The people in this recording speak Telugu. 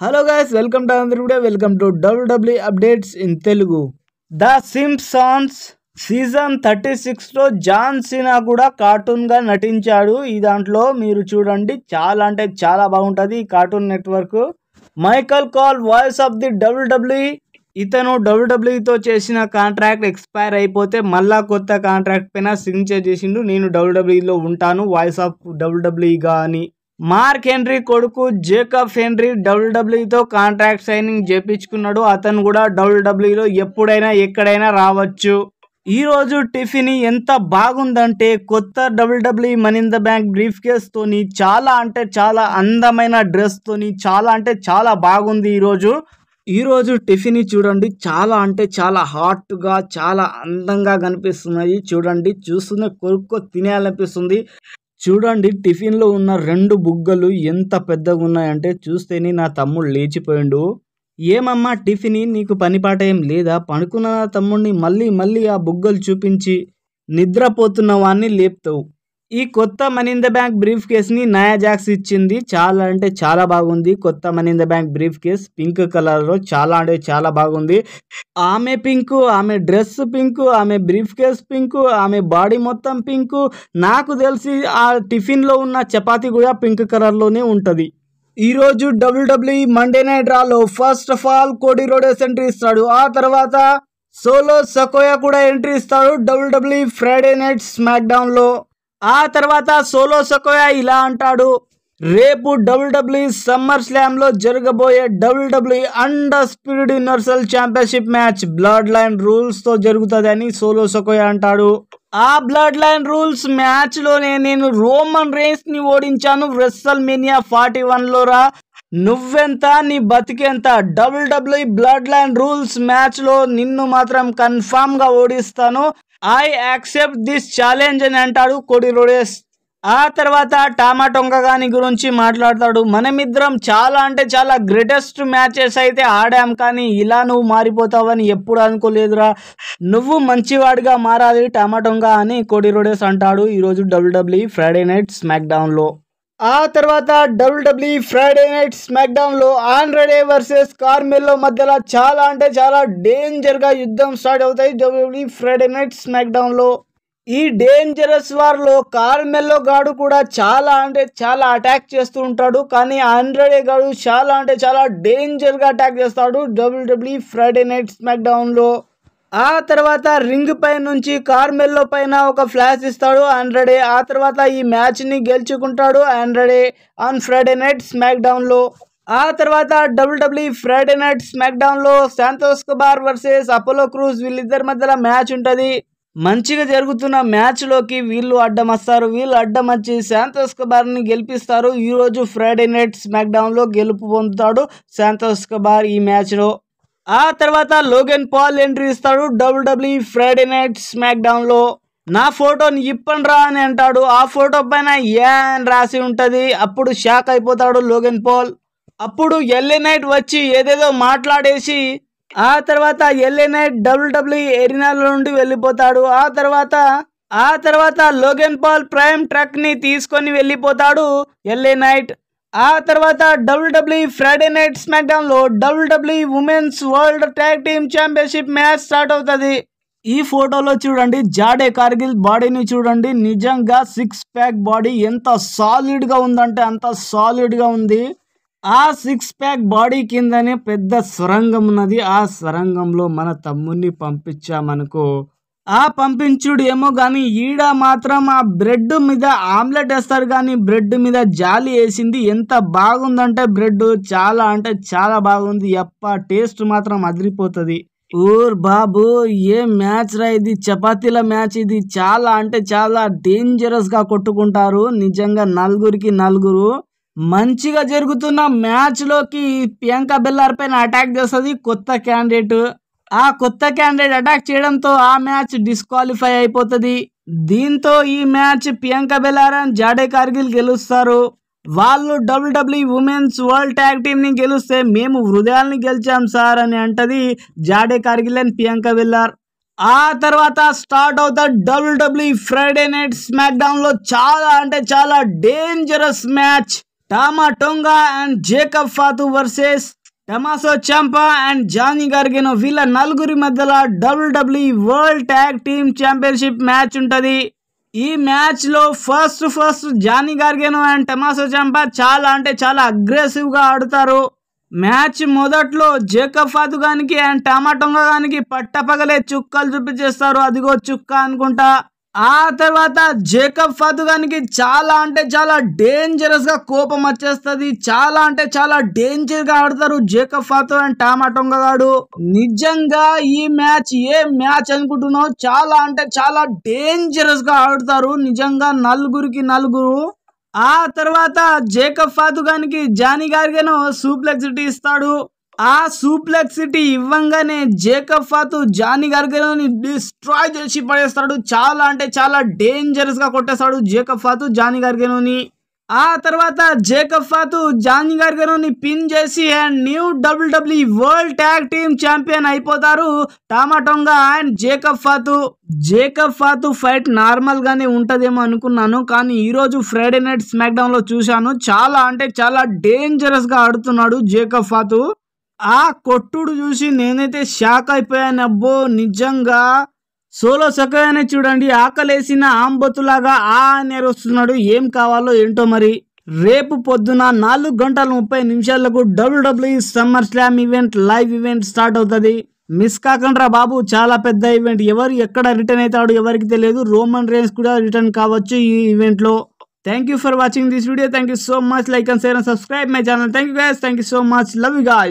హలో గైస్, వెల్కమ్ టు అందరి వీడియో. Welcome to WWE updates in Telugu. The Simpsons season 36లో జాన్ సీనా కూడా కార్టూన్గా నటించాడు. ఈ దాంట్లో మీరు చూడండి, చాలా అంటే చాలా బాగుంటుంది ఈ cartoon network. Michael call voice of the WWE. ఇతను WWEతో చేసిన కాంట్రాక్ట్ ఎక్స్పైర్ అయిపోతే మళ్ళా కొత్త కాంట్రాక్ట్ పైన సిగ్నేచర్ చేసిండు. నేను WWEలో ఉంటాను వాయిస్ ఆఫ్ WWEగా అని. మార్క్ హెన్రీ కొడుకు జేకబ్ హెన్రీ WWEతో కాంట్రాక్ట్ సైనింగ్ చేపించుకున్నాడు. అతను కూడా WWEలో ఎప్పుడైనా ఎక్కడైనా రావచ్చు. ఈరోజు టిఫినీ ఎంత బాగుందంటే, కొత్త WWE money in the bank brief case తోని చాలా అంటే చాలా అందమైన డ్రెస్ తోని చాలా అంటే చాలా బాగుంది. ఈరోజు టిఫినీ చూడండి, చాలా అంటే చాలా హాట్గా చాలా అందంగా కనిపిస్తున్నాయి. చూడండి, చూస్తూనే కొరుక్కో తినేయాలనిపిస్తుంది. చూడండి, టిఫిన్లో ఉన్న 2 బుగ్గలు ఎంత పెద్దగా ఉన్నాయంటే చూస్తేనే నా తమ్ముడు లేచిపోయిండు. ఏమమ్మా టిఫినీ, నీకు పనిపాట ఏం లేదా? పడుకున్న నా తమ్ముడిని మళ్ళీ ఆ బుగ్గలు చూపించి నిద్రపోతున్న వాడిని లేపుతావు. ఈ కొత్త మనీ ఇన్ ద బ్యాంక్ బ్రీఫ్ కేస్ని నయా జాక్స్ ఇచ్చింది. చాలా అంటే చాలా బాగుంది. కొత్త money in the bank briefcase pink కలర్లో చాలా అంటే చాలా బాగుంది. ఆమె పింక్, ఆమె డ్రెస్ పింక్, ఆమె బ్రీఫ్ కేస్ పింక్, ఆమె బాడీ మొత్తం పింక్. నాకు తెలిసి ఆ టిఫిన్లో ఉన్న చపాతీ కూడా పింక్ కలర్లోనే ఉంటుంది. ఈరోజు WWE మండే నైట్ రాలో first of all Cody Rhodes entry ఇస్తాడు. ఆ తర్వాత సోలో సకోయా కూడా ఎంట్రీ ఇస్తాడు WWE ఫ్రైడే నైట్ స్మాక్ డౌన్లో. ఆ తర్వాత సోలో సకోయా ఇలా అంటాడు, రేపు WWE సమ్మర్ స్లామ్లో జరగబోయే WWE undisputed universal championship match bloodline రూల్స్తో జరుగుతుందని సోలో సకోయా అంటాడు. ఆ బ్లడ్ లైన్ రూల్స్ మ్యాచ్లోనే నేను రోమన్ రేన్స్ని ఓడించాను రెస్సల్మేనియా 41లో రా. నువ్వెంత, నీ బతికెంత? WWE బ్లడ్ లైన్ రూల్స్ మ్యాచ్లో నిన్ను మాత్రం కన్ఫామ్గా ఓడిస్తాను. ఐ యాక్సెప్ట్ దిస్ ఛాలెంజ్ అని అంటాడు కోడీ రోడెస్. ఆ తర్వాత టామాటొంగ గాని గురించి మాట్లాడతాడు. మనమిద్దరం చాలా అంటే చాలా గ్రేటెస్ట్ మ్యాచెస్ అయితే ఆడాం, కానీ ఇలా నువ్వు మారిపోతావని ఎప్పుడు అనుకోలేదురా. నువ్వు మంచివాడిగా మారాలి టామాటొంగ అని కోడీ రోడెస్ అంటాడు ఈరోజు WWE ఫ్రైడే నైట్ స్మాక్ డౌన్లో. ఆ తర్వాత WWE ఫ్రైడే నైట్ స్మాక్ డౌన్లో ఆండ్రెడే వర్సెస్ కార్మెల్లో మధ్యలో చాలా అంటే చాలా డేంజర్గా యుద్ధం స్టార్ట్ అవుతాయి WWE ఫ్రైడే నైట్ స్మాక్ డౌన్లో. ఈ డేంజరస్ వార్లో కార్మెల్లో గాడు కూడా చాలా అంటే చాలా అటాక్ చేస్తూ ఉంటాడు, కానీ ఆండ్రెడే గాడు చాలా అంటే చాలా డేంజర్గా అటాక్ చేస్తాడు WWE ఫ్రైడే నైట్ స్మాక్ డౌన్లో. ఆ తర్వాత రింగ్ పై నుంచి కార్మెల్లో పైన ఒక ఫ్లాష్ ఇస్తాడు ఆండ్రెడే. ఆ తర్వాత ఈ మ్యాచ్ని గెలుచుకుంటాడు ఆండ్రెడే ఆన్ ఫ్రైడే నైట్ స్మాక్ డౌన్లో. ఆ తర్వాత WWE ఫ్రైడే నైట్ స్మాక్ డౌన్లో శాంతోస్ ఎస్కోబార్ వర్సెస్ అపోలో క్రూజ్ వీళ్ళిద్దరి మధ్యలో మ్యాచ్ ఉంటుంది. మంచిగా జరుగుతున్న మ్యాచ్లోకి వీళ్ళు అడ్డం వస్తారు. వీళ్ళు అడ్డం వచ్చి శాంతోస్ ఎస్కోబార్ని గెలిపిస్తారు. ఈరోజు ఫ్రైడే నైట్ స్మాక్ డౌన్లో గెలుపు పొందుతాడు శాంతోస్ ఎస్కోబార్ ఈ మ్యాచ్లో. ఆ తర్వాత లోగన్ పాల్ ఎంట్రీ ఇస్తాడు WWE ఫ్రైడే నైట్ స్మాక్ డౌన్లో. నా ఫోటోని ఇప్పండ్రా అని అంటాడు. ఆ ఫోటో పైన యా అని రాసి ఉంటుంది. అప్పుడు షాక్ అయిపోతాడు లోగన్ పాల్. అప్పుడు LA నైట్ వచ్చి ఏదేదో మాట్లాడేసి ఆ తర్వాత LA నైట్ WWE ఎరినాలో నుండి వెళ్ళిపోతాడు. ఆ తర్వాత లోగన్ పాల్ ప్రైమ్ ట్రక్ని తీసుకొని వెళ్ళిపోతాడు LA నైట్. ఆ తర్వాత WWE ఫ్రైడే నైట్ స్మాక్ డౌన్లో WWE women's world tag team championship match start అవుతుంది. ఈ ఫోటోలో చూడండి, జాడే కార్గిల్ బాడీని చూడండి, నిజంగా 6 ప్యాక్ బాడీ ఎంత సాలిడ్గా ఉందంటే అంత సాలిడ్గా ఉంది. ఆ 6 ప్యాక్ బాడీ కిందనే పెద్ద సొరంగం ఉన్నది. ఆ సొరంగంలో మన తమ్ముడిని పంపించామనుకో, ఆ పంపించుడు ఏమో కానీ ఈడ మాత్రం ఆ బ్రెడ్ మీద ఆమ్లెట్ వేస్తారు, కానీ బ్రెడ్ మీద జాలి వేసింది. ఎంత బాగుందంటే బ్రెడ్ చాలా అంటే చాలా బాగుంది. యప్ప టేస్ట్ మాత్రం అదిరిపోతుంది. ఊర్ బాబు, ఏ మ్యాచ్ రా ఇది, చపాతీల మ్యాచ్ ఇది. చాలా అంటే చాలా డేంజరస్గా కొట్టుకుంటారు నిజంగా, 4కి 4. మంచిగా జరుగుతున్న మ్యాచ్లోకి ప్రియాంక బెల్లార్ పైన అటాక్ చేస్తుంది కొత్త క్యాండిడేట్. ఆ కొత్త క్యాండిడేట్ అటాక్ చేయడంతో ఆ మ్యాచ్ డిస్క్వాలిఫై అయిపోతుంది. దీంతో ఈ మ్యాచ్ ప్రియాంక బెల్లార్ అండ్ జాడే కార్గిల్ గెలుస్తారు. వాళ్ళు WWE ఉమెన్స్ వరల్డ్ ట్యాగ్ టీమ్ని గెలిస్తే మేము హృదయాల్ని గెలిచాం సార్ అని అంటది జాడే కార్గిల్ అండ్ ప్రియాంక బెల్లార్. ఆ తర్వాత స్టార్ట్ అవుతాడు WWE ఫ్రైడే నైట్ స్మాక్ డౌన్లో చాలా అంటే చాలా dangerous match. Tama Tonga and Jacob Fatu versus Tommaso Ciampa and Johnny Gargano. వీళ్ళ నలుగురి మధ్యలో WWE world tag team championship match ఉంటది. ఈ మ్యాచ్ లో first Johnny Gargano and Tommaso Ciampa చాలా అంటే చాలా అగ్రెసివ్ గా ఆడుతారు. మ్యాచ్ మొదట్లో జేకబ్ ఫాతు గానికి అండ్ టామా టొంగా గానికి పట్టపగలే చుక్కలు చూపించేస్తారు. అదిగో చుక్క అనుకుంటా. ఆ తర్వాత జేకబ్ ఫాతు గానికి చాలా అంటే చాలా డేంజరస్ గా కోపం వచ్చేస్తుంది. చాలా అంటే చాలా డేంజర్ గా ఆడతారు జేకబ్ ఫాతు అండ్ టామా టొంగా గాడు. నిజంగా ఈ మ్యాచ్ ఏ మ్యాచ్ అనుకుంటున్నావు, చాలా అంటే చాలా డేంజరస్ గా ఆడతారు నిజంగా నలుగురికి నలుగురు. ఆ తర్వాత జేకబ్ ఫాతు గానికి జానీ గార్గెనో సూప్లెక్సిటీ ఇస్తాడు. ఆ సూప్లెక్సిటీ ఇవ్వంగానే జేకబ్ ఫాతు జానీ గార్గెనోని డిస్ట్రాయ్ చేసి పడేస్తాడు. చాలా అంటే చాలా డేంజరస్ గా కొట్టేస్తాడు జేకబ్ ఫాతు జానీ గార్గెనోని. ఆ తర్వాత జేకబ్ ఫాతు జానీ గార్గెనోని పిన్ చేసి and new WWE world tag team champion అయిపోతారు Tama Tonga and Jacob Fatu. Jacob Fatu fight normal గానే ఉంటదేమో అనుకున్నాను, కానీ ఈ రోజు ఫ్రైడే నైట్ స్మాక్ డౌన్ లో చూశాను. చాలా అంటే చాలా డేంజరస్ గా ఆడుతున్నాడు జేకబ్ ఫాతు. ఆ కొట్టుడు చూసి నేనైతే షాక్ అయిపోయాను. అబ్బో నిజంగా సోలో సకగానే చూడండి, ఆకలేసిన ఆంబొత్తులాగా అని వస్తున్నాడు. ఏం కావాలో ఏంటో మరి. రేపు పొద్దున 4:30 WWE summer slam event live event start అవుతుంది. మిస్ కాకండ్రా బాబు, చాలా పెద్ద ఈవెంట్. ఎవరు ఎక్కడ రిటర్న్ అవుతాడు ఎవరికి తెలియదు. రోమన్ రేన్స్ కూడా రిటర్న్ కావచ్చు ఈ ఈవెంట్ లో. Thank you for watching this video. Thank you so much. Like and share and subscribe my channel. Thank you guys. Thank you so much. Love you guys.